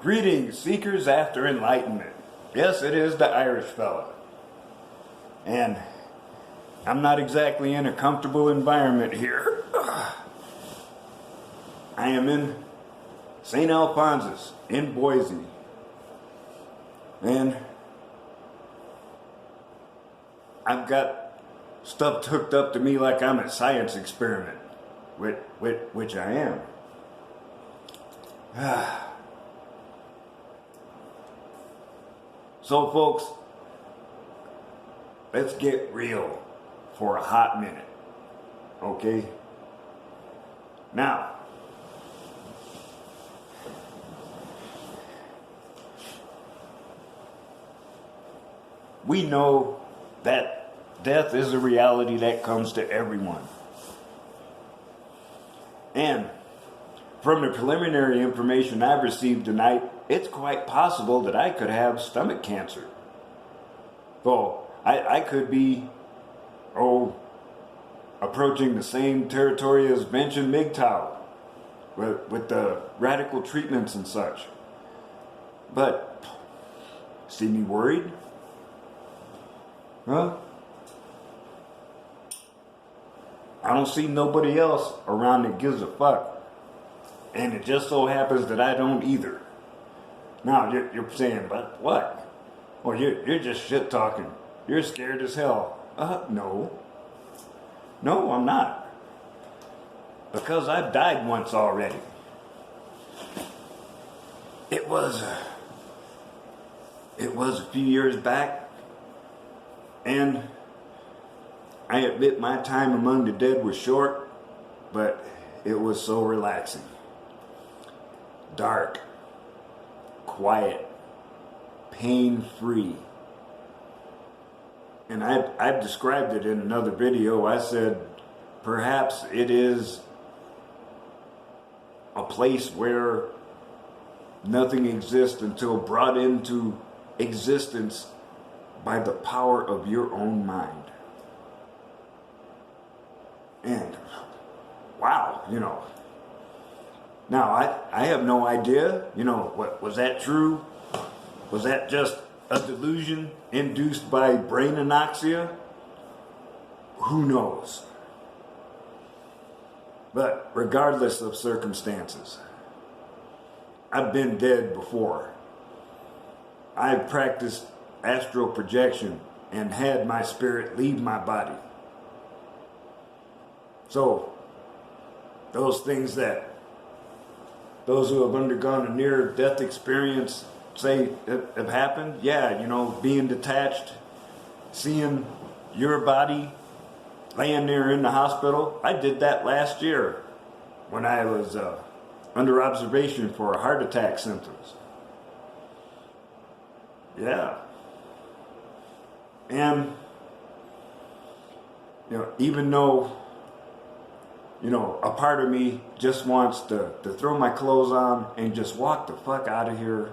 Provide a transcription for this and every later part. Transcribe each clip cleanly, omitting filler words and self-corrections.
Greetings, seekers after enlightenment. Yes, it is the Irish fella. And I'm not exactly in a comfortable environment here. I am in St. Alphonsus in Boise. And I've got stuff hooked up to me like I'm a science experiment, which I am. So folks, let's get real for a hot minute, okay? Now, we know that death is a reality that comes to everyone. And from the preliminary information I've received tonight, it's quite possible that I could have stomach cancer. So I could be, approaching the same territory as Benjamin MGTOW with the radical treatments and such. But, see me worried? Huh? I don't see nobody else around that gives a fuck. And it just so happens that I don't either. Now, you're saying, but what? Well, you're just shit talking. You're scared as hell. No. No, I'm not. Because I've died once already. It was a few years back. And I admit my time among the dead was short, but it was so relaxing. Dark, quiet, pain-free. And I've described it in another video. I said, perhaps it is a place where nothing exists until brought into existence by the power of your own mind. And, wow, Now, I have no idea, what was that true? Was that just a delusion induced by brain anoxia? Who knows? But regardless of circumstances, I've been dead before. I've practiced astral projection and had my spirit leave my body. So, those things that those who have undergone a near-death experience say have happened, yeah, being detached, seeing your body laying there in the hospital. I did that last year when I was under observation for heart attack symptoms. Yeah. And, even though a part of me just wants to throw my clothes on and just walk the fuck out of here.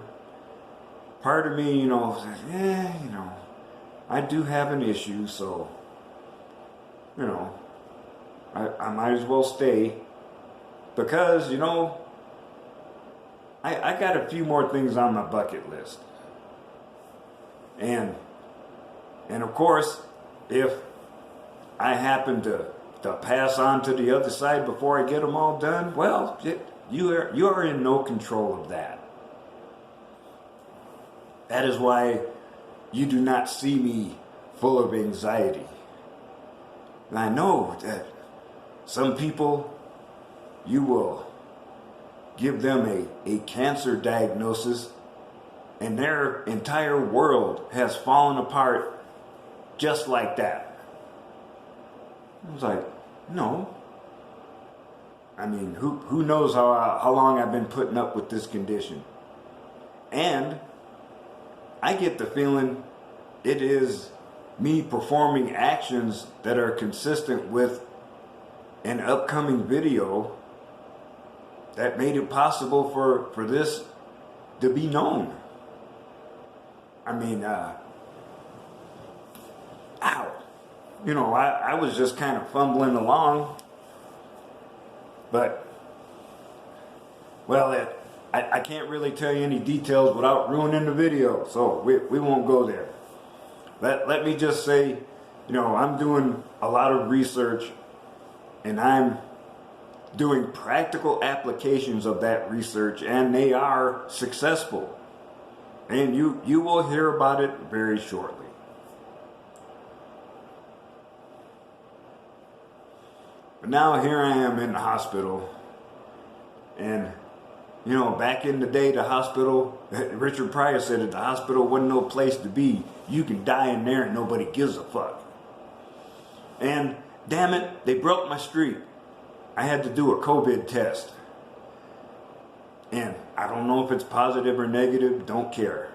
Part of me, says, I do have an issue, so, I might as well stay. Because, I got a few more things on my bucket list. And of course, if I happen to pass on to the other side before I get them all done, well, you are in no control of that. That is why you do not see me full of anxiety. And I know that some people, you will give them a cancer diagnosis and their entire world has fallen apart just like that. I was like, no. I mean, who knows how long I've been putting up with this condition. And I get the feeling it is me performing actions that are consistent with an upcoming video that made it possible for this to be known. I mean, ow. I was just kind of fumbling along. But, well, I can't really tell you any details without ruining the video, so we won't go there. Let me just say, you know, I'm doing a lot of research, and I'm doing practical applications of that research, and they are successful. And you will hear about it very shortly. But now here I am in the hospital, and you know, back in the day, the hospital, Richard Pryor said that the hospital wasn't no place to be. You can die in there and nobody gives a fuck. And damn it, they broke my streak. I had to do a COVID test. And I don't know if it's positive or negative, don't care.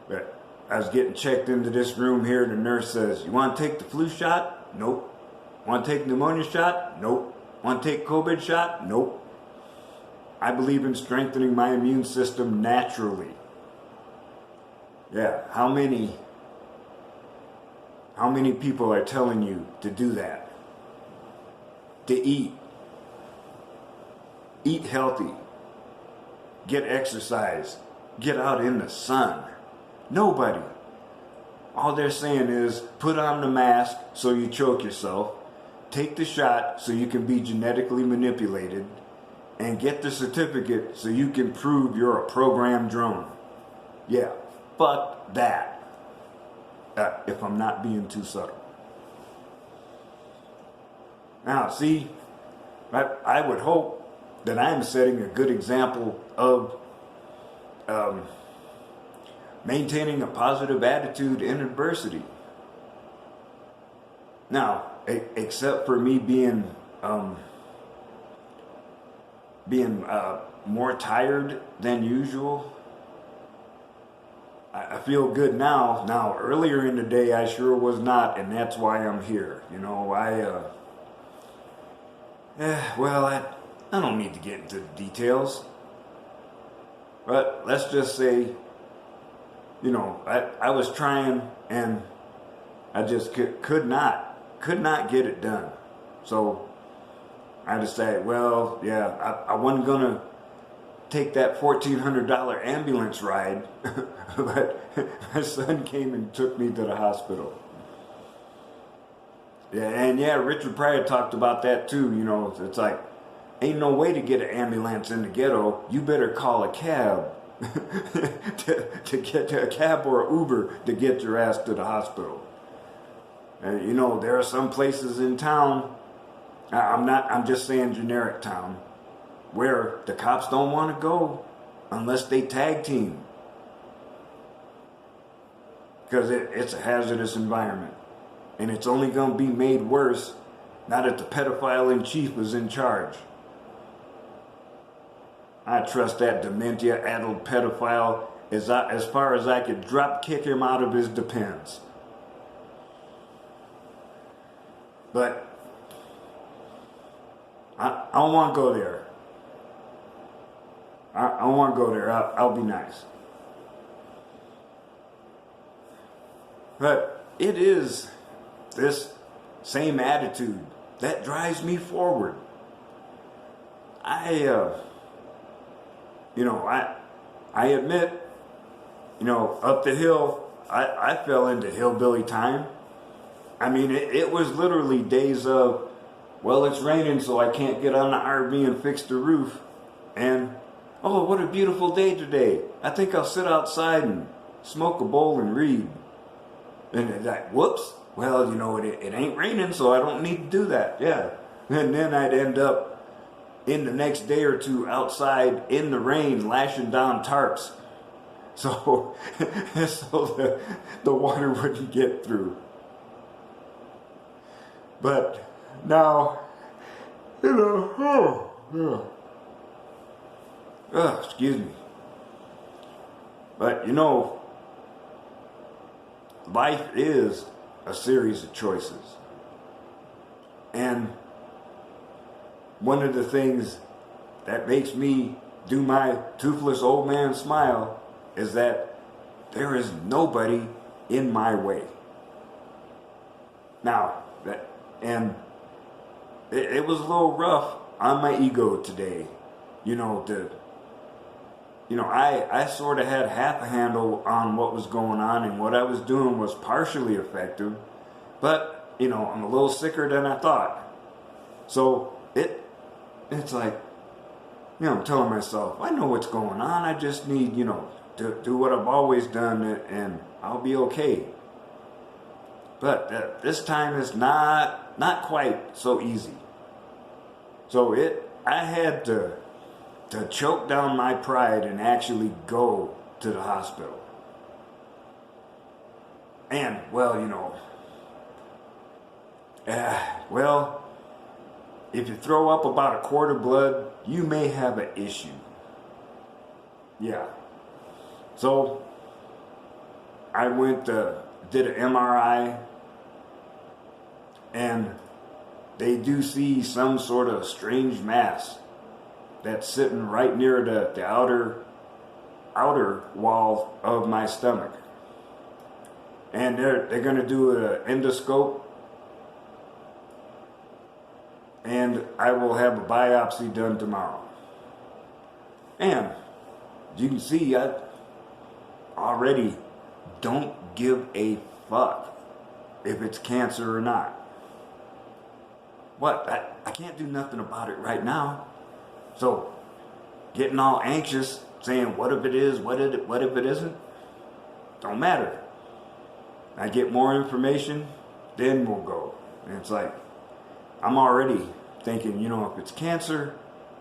But I was getting checked into this room here, and the nurse says, "You want to take the flu shot?" Nope. Want to take pneumonia shot? Nope. Want to take COVID shot? Nope. I believe in strengthening my immune system naturally. Yeah, how many people are telling you to do that? To eat healthy, get exercise, get out in the sun. Nobody. All they're saying is put on the mask so you choke yourself, take the shot so you can be genetically manipulated, and get the certificate so you can prove you're a programmed drone. Yeah, fuck that. If I'm not being too subtle. Now, see, I would hope that I'm setting a good example of maintaining a positive attitude in adversity. Now, except for me being more tired than usual, I feel good now. Now, earlier in the day, I sure was not, and that's why I'm here. You know, well, I don't need to get into the details, but let's just say, you know, I was trying, and I just could not get it done. So I decided, well, yeah, I wasn't gonna take that $1,400 ambulance ride, but my son came and took me to the hospital. Yeah, and yeah, Richard Pryor talked about that too. You know, it's like, ain't no way to get an ambulance in the ghetto. You better call a cab to get to a cab or an Uber to get your ass to the hospital. And you know, there are some places in town, I'm just saying generic town, where the cops don't want to go unless they tag team. Because it's a hazardous environment. And it's only going to be made worse now that the pedophile in chief is in charge. I trust that dementia-addled pedophile as far as I could drop kick him out of his depends. But I don't want to go there. I don't want to go there. I'll be nice. But it is this same attitude that drives me forward. I admit, you know, up the hill, I fell into hillbilly time. I mean, it was literally days of, well, it's raining, so I can't get on the RV and fix the roof. And, oh, what a beautiful day today. I think I'll sit outside and smoke a bowl and read. And it's like, whoops. Well, you know, it ain't raining, so I don't need to do that. Yeah. And then I'd end up in the next day or two outside in the rain, lashing down tarps. So the water wouldn't get through. But now, you know, excuse me. But, you know, life is a series of choices. And one of the things that makes me do my toothless old man smile is that there is nobody in my way. Now, it was a little rough on my ego today, you know, to I sort of had half a handle on what was going on, and what I was doing was partially effective, but, I'm a little sicker than I thought. So it's like, I'm telling myself, I know what's going on. I just need, to do what I've always done, and I'll be okay. But this time is not quite so easy. So I had to choke down my pride and actually go to the hospital. And, if you throw up about a quart of blood, you may have an issue. Yeah. So I did an MRI, and they do see some sort of strange mass that's sitting right near the outer wall of my stomach. And they're going to do an endoscope, and I will have a biopsy done tomorrow. And you can see, I already don't give a fuck if it's cancer or not. What? I can't do nothing about it right now. So, getting all anxious, saying, what if it is, what if it isn't? Don't matter. I get more information, then we'll go. And it's like, I'm already thinking, if it's cancer,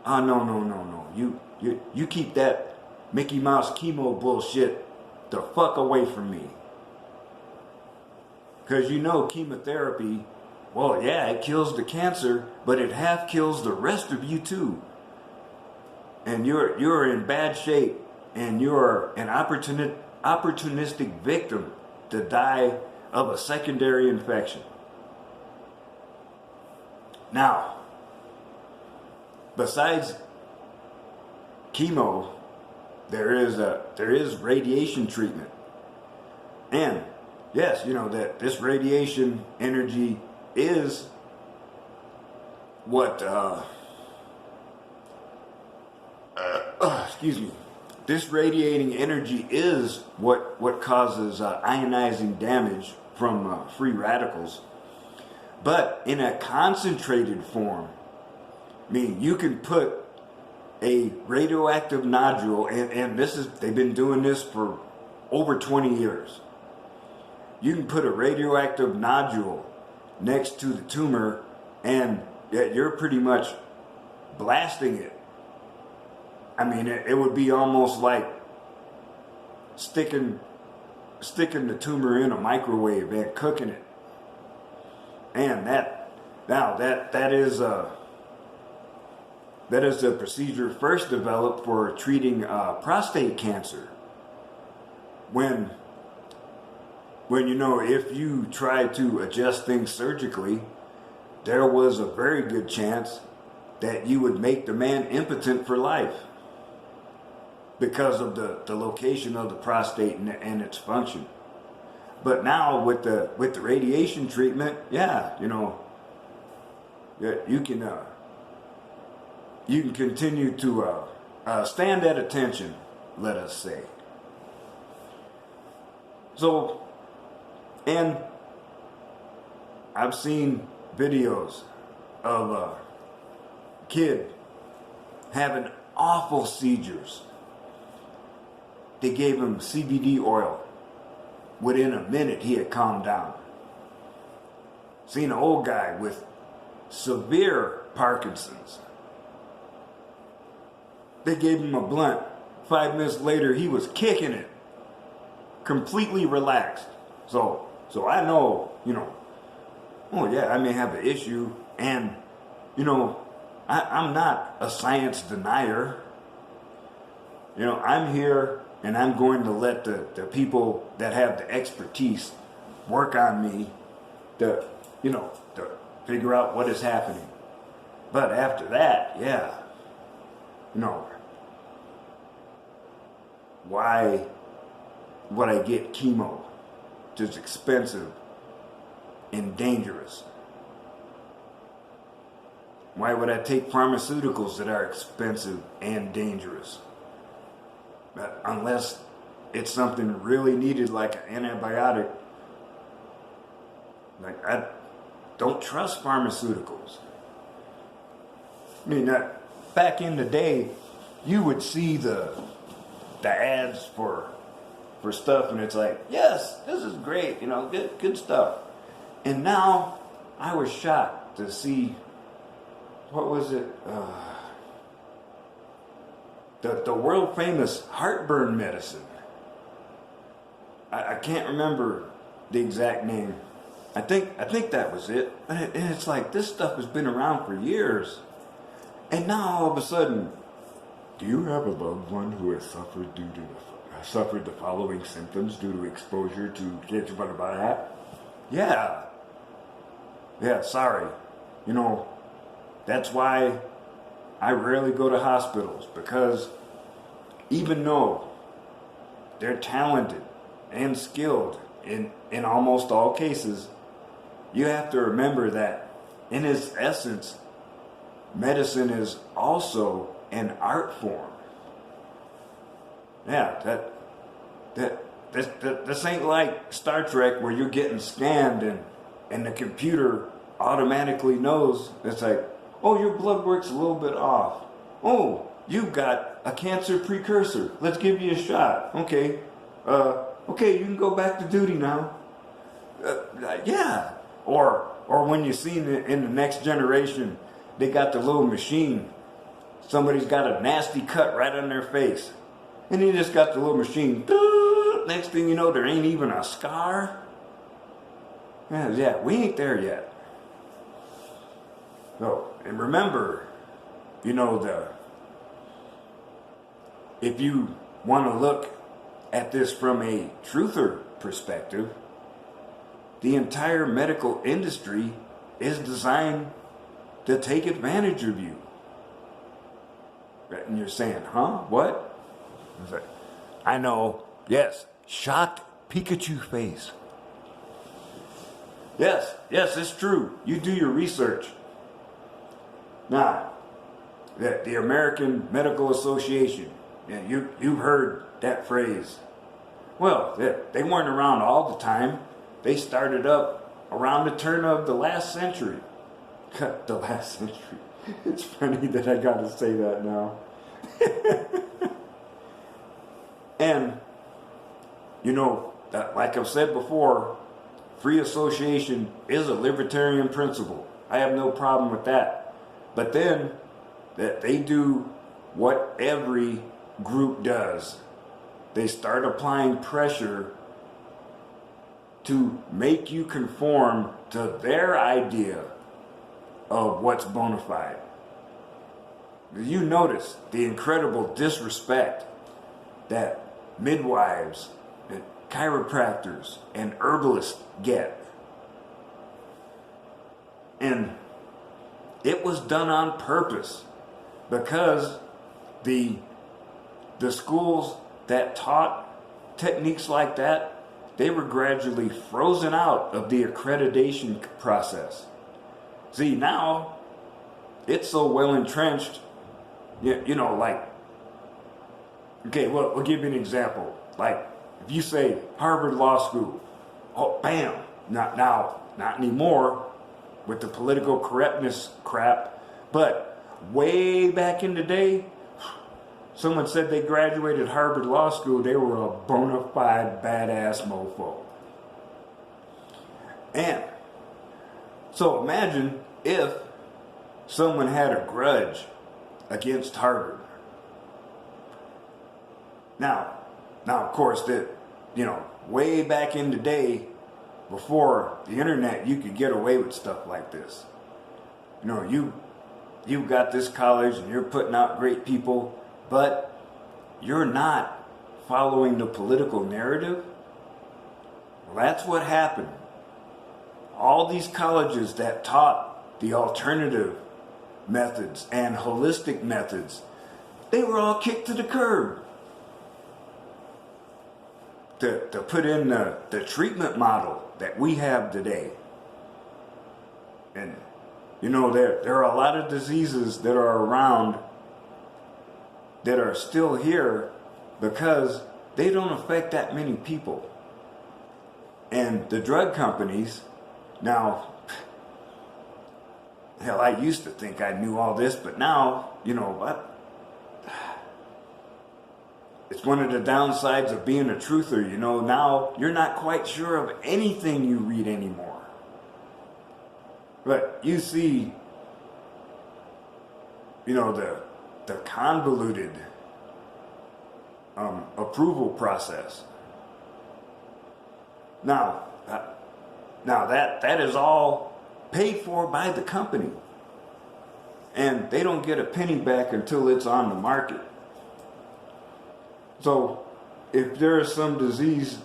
no. You keep that Mickey Mouse chemo bullshit the fuck away from me. Because chemotherapy, well, yeah, it kills the cancer, but it half kills the rest of you too. And you're in bad shape, and you're an opportunistic victim to die of a secondary infection. Now, besides chemo, there is radiation treatment. And yes, that this radiation energy is what excuse me. This radiating energy is what causes ionizing damage from free radicals. But in a concentrated form, you can put a radioactive nodule, and they've been doing this for over 20 years. You can put a radioactive nodule next to the tumor, and you're pretty much blasting it. It would be almost like sticking the tumor in a microwave and cooking it. And that is a procedure first developed for treating prostate cancer. When if you try to adjust things surgically, there was a very good chance that you would make the man impotent for life because of the location of the prostate and its function. But now with the radiation treatment, you can continue to stand at attention, let us say. So, and I've seen videos of a kid having awful seizures. They gave him CBD oil. Within a minute, he had calmed down. Seen an old guy with severe Parkinson's. They gave him a blunt. 5 minutes later, he was kicking it. Completely relaxed. So I know, oh yeah, I may have an issue, and, I'm not a science denier. I'm here, and I'm going to let the people that have the expertise work on me to figure out what is happening. But after that, why would I get chemo? It's expensive and dangerous. Why would I take pharmaceuticals that are expensive and dangerous? unless it's something really needed like an antibiotic. Like, I don't trust pharmaceuticals. I mean, back in the day, you would see the ads for stuff, and it's like, yes, this is great, good stuff. And now, I was shocked to see, what was it? The world famous heartburn medicine. I can't remember the exact name. I think that was it. And it's like, this stuff has been around for years. And now all of a sudden, do you have a loved one who has suffered the following symptoms due to exposure to kids? What about that? Yeah, sorry. That's why I rarely go to hospitals, because even though they're talented and skilled in almost all cases, you have to remember that in its essence, medicine is also an art form. Yeah, this ain't like Star Trek where you're getting scanned and the computer automatically knows. It's like, oh, your blood work's a little bit off. Oh, you've got a cancer precursor. Let's give you a shot. Okay, you can go back to duty now. Yeah. Or when you see in the Next Generation, they got the little machine. Somebody's got a nasty cut right on their face. And they just got the little machine. Next thing you know, there ain't even a scar. Yeah, we ain't there yet. So, and remember, if you want to look at this from a truther perspective, the entire medical industry is designed to take advantage of you. And you're saying, huh? What? I know. Yes. Shocked Pikachu face. Yes, it's true. You do your research. Now, the American Medical Association, you've heard that phrase. Well, they weren't around all the time. They started up around the turn of the last century. The last century. It's funny that I got to say that now. And, like I've said before, free association is a libertarian principle. I have no problem with that. But then, that they do what every group does. They start applying pressure to make you conform to their idea of what's bona fide. You notice the incredible disrespect that midwives and chiropractors and herbalists get. And it was done on purpose, because the schools that taught techniques like that, they were gradually frozen out of the accreditation process. See, now it's so well entrenched, like, okay, well, we'll give you an example. Like, if you say Harvard Law School, oh, bam, not anymore with the political correctness crap, but way back in the day, someone said they graduated Harvard Law School, they were a bona fide badass mofo. And so imagine if someone had a grudge against Harvard. Now, of course, way back in the day, before the internet, you could get away with stuff like this. You've got this college and you're putting out great people, but you're not following the political narrative. Well, that's what happened. All these colleges that taught the alternative methods and holistic methods, they were all kicked to the curb. To put in the treatment model that we have today. And, there are a lot of diseases that are around that are still here because they don't affect that many people. And the drug companies, now, hell, I used to think I knew all this, but now, you know what? It's one of the downsides of being a truther, you know. Now you're not quite sure of anything you read anymore. But you see, you know, the convoluted approval process. Now that is all paid for by the company, and they don't get a penny back until it's on the market. So, if there is some disease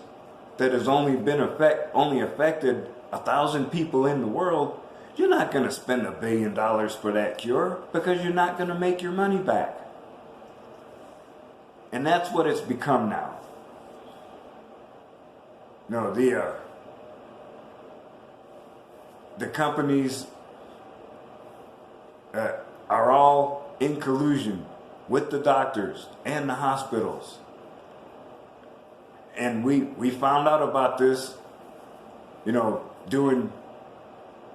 that has only affected 1,000 people in the world, you're not going to spend $1 billion for that cure because you're not going to make your money back. And that's what it's become now. No, the companies are all in collusion with the doctors and the hospitals. And we found out about this, you know, doing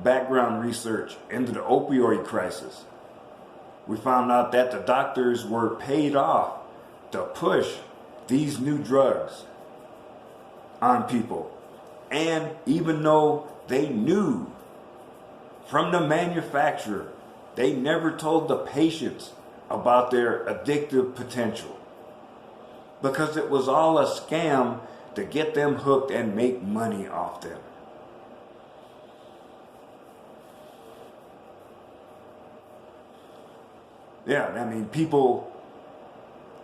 background research into the opioid crisis. We found out that the doctors were paid off to push these new drugs on people. And even though they knew from the manufacturer, they never told the patients about their addictive potential, because it was all a scam to get them hooked and make money off them. Yeah, I mean, people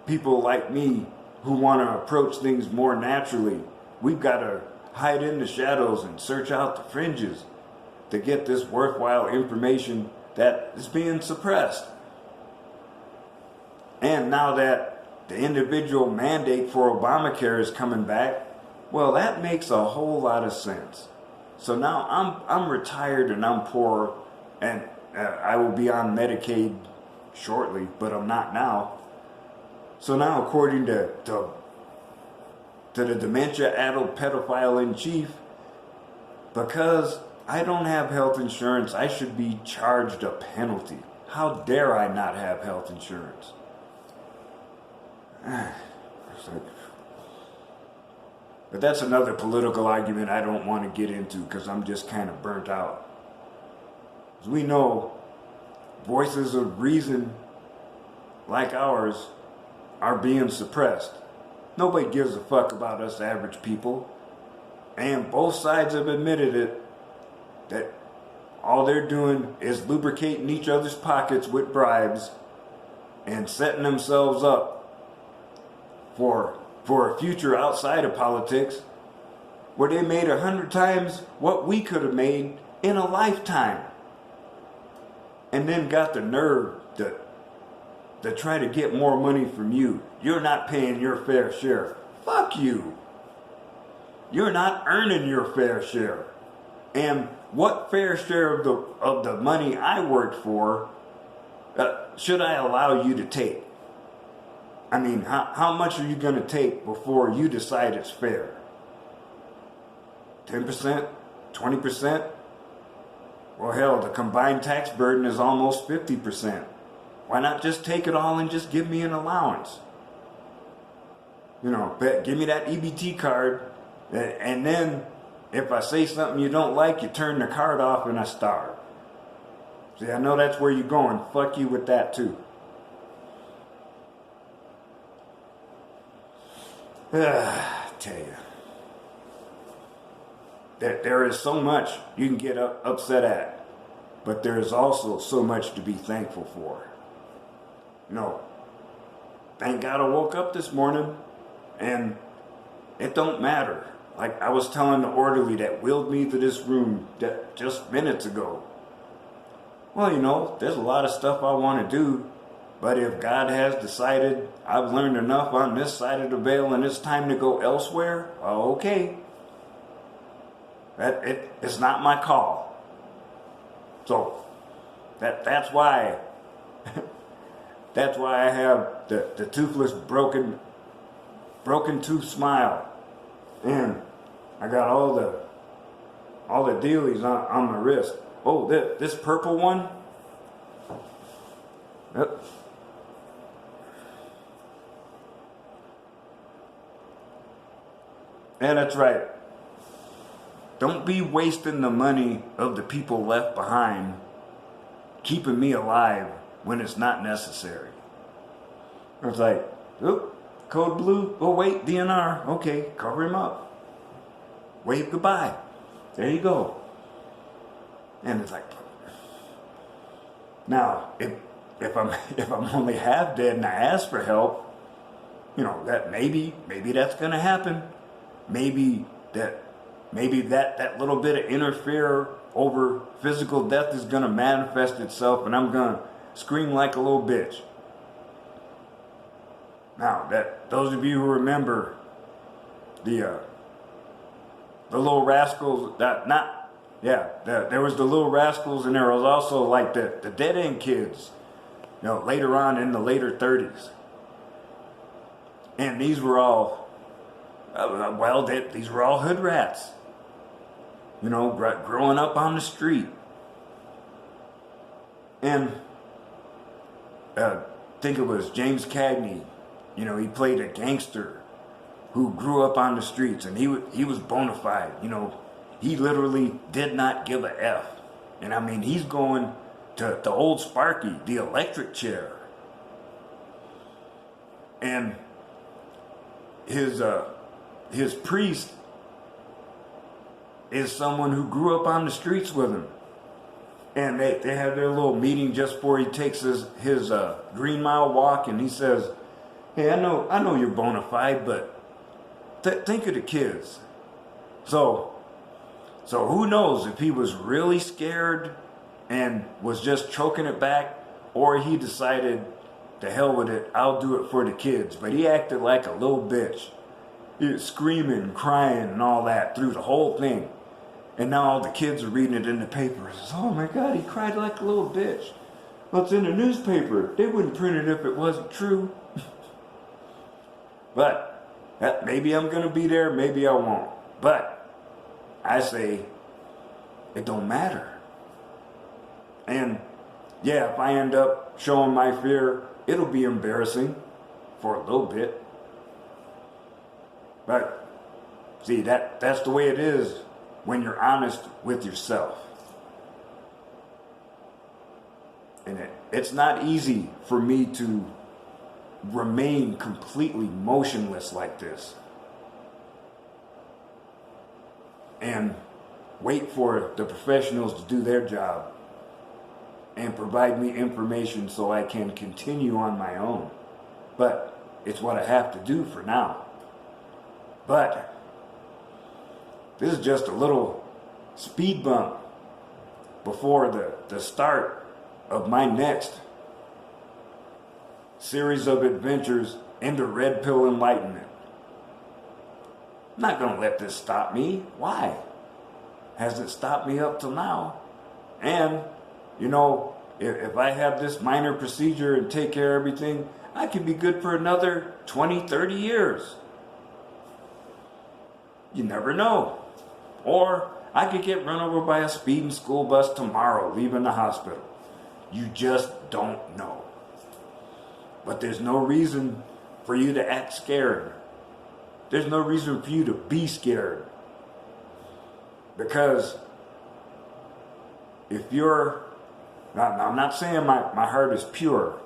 like me who want to approach things more naturally, we've got to hide in the shadows and search out the fringes to get this worthwhile information that is being suppressed. And now that the individual mandate for Obamacare is coming back, well, that makes a whole lot of sense. So now I'm retired and I'm poor, and I will be on Medicaid shortly, but I'm not now. So now, according to the dementia-addled pedophile in chief, because I don't have health insurance, I should be charged a penalty. How dare I not have health insurance? But that's another political argument I don't want to get into because I'm just kind of burnt out. As we know, voices of reason like ours are being suppressed. Nobody gives a fuck about us average people. And both sides have admitted it, that all they're doing is lubricating each other's pockets with bribes and setting themselves up for a future outside of politics where they made 100 times what we could have made in a lifetime. And then got the nerve to try to get more money from you. You're not paying your fair share. Fuck you. You're not earning your fair share. And what fair share of the money I worked for should I allow you to take? I mean, how much are you going to take before you decide it's fair? 10%? 20%? Well, hell, the combined tax burden is almost 50%. Why not just take it all and just give me an allowance? You know, give me that EBT card, and then if I say something you don't like, you turn the card off and I starve. See, I know that's where you're going. Fuck you with that too. I tell you, there is so much you can get upset at, but there is also so much to be thankful for. You know, thank God I woke up this morning, and it don't matter. Like I was telling the orderly that wheeled me to this room just minutes ago. Well, you know, there's a lot of stuff I want to do, but if God has decided I've learned enough on this side of the veil and it's time to go elsewhere, well, okay. It's not my call. So that's why I have the toothless broken broken tooth smile. And I got all the dealies on my wrist. Oh, this purple one. Yep. And that's right. Don't be wasting the money of the people left behind, keeping me alive when it's not necessary. It's like, oop, code blue. Oh wait, DNR. Okay, cover him up. Wave goodbye. There you go. And it's like, now if I'm only half dead and I ask for help, that maybe that's gonna happen. Maybe that little bit of interfere over physical death is gonna manifest itself, and I'm gonna scream like a little bitch. Now, that those of you who remember the Little Rascals, there was the Little Rascals, and there was also like the Dead End Kids, later on in the later 30s. And these were all, these were all hood rats, growing up on the street. And I think it was James Cagney, he played a gangster who grew up on the streets, and he was bona fide. He literally did not give a F. And I mean, he's going to the old Sparky, the electric chair. And his priest is someone who grew up on the streets with him. And they have their little meeting just before he takes his Green Mile walk, and he says, hey, I know you're bona fide, but think of the kids. So who knows if he was really scared and was just choking it back, or he decided, to hell with it, I'll do it for the kids. But he acted like a little bitch. He was screaming, crying, and all that through the whole thing. And now all the kids are reading it in the paper. Says, oh my God, he cried like a little bitch. Well, it's in the newspaper. They wouldn't print it if it wasn't true. But maybe I'm going to be there, maybe I won't. But I say, it don't matter. And yeah, if I end up showing my fear, it'll be embarrassing for a little bit. But see, that's the way it is when you're honest with yourself. And it's not easy for me to remain completely motionless like this and wait for the professionals to do their job and provide me information so I can continue on my own. But it's what I have to do for now. But this is just a little speed bump before the start of my next series of adventures into Red Pill Enlightenment. I'm not going to let this stop me. Why? Hasn't stopped me up till now. And, if I have this minor procedure and take care of everything, I could be good for another 20, 30 years. You never know. Or I could get run over by a speeding school bus tomorrow leaving the hospital. You just don't know. But there's no reason for you to act scared. There's no reason for you to be scared. Because if you're, now I'm not saying my heart is pure.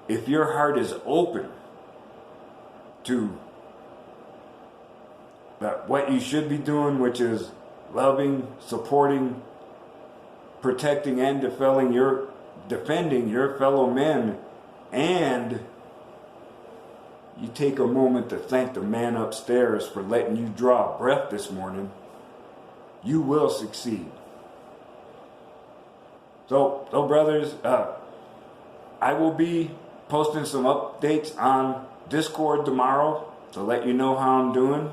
If your heart is open to what you should be doing, which is loving, supporting, protecting, and defending your fellow men, and you take a moment to thank the man upstairs for letting you draw a breath this morning, you will succeed. So brothers, I will be posting some updates on Discord tomorrow to let you know how I'm doing.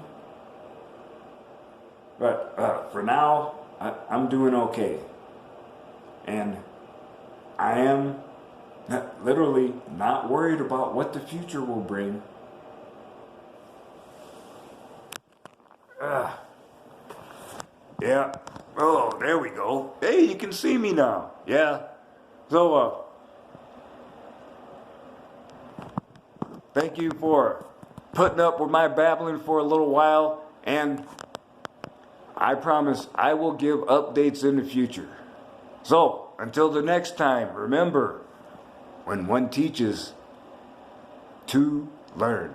But for now, I'm doing okay. And I am literally not worried about what the future will bring. Yeah. Oh, there we go. Hey, you can see me now. Yeah. So, thank you for putting up with my babbling for a little while, and I promise I will give updates in the future. So, until the next time, remember, when one teaches, two learn.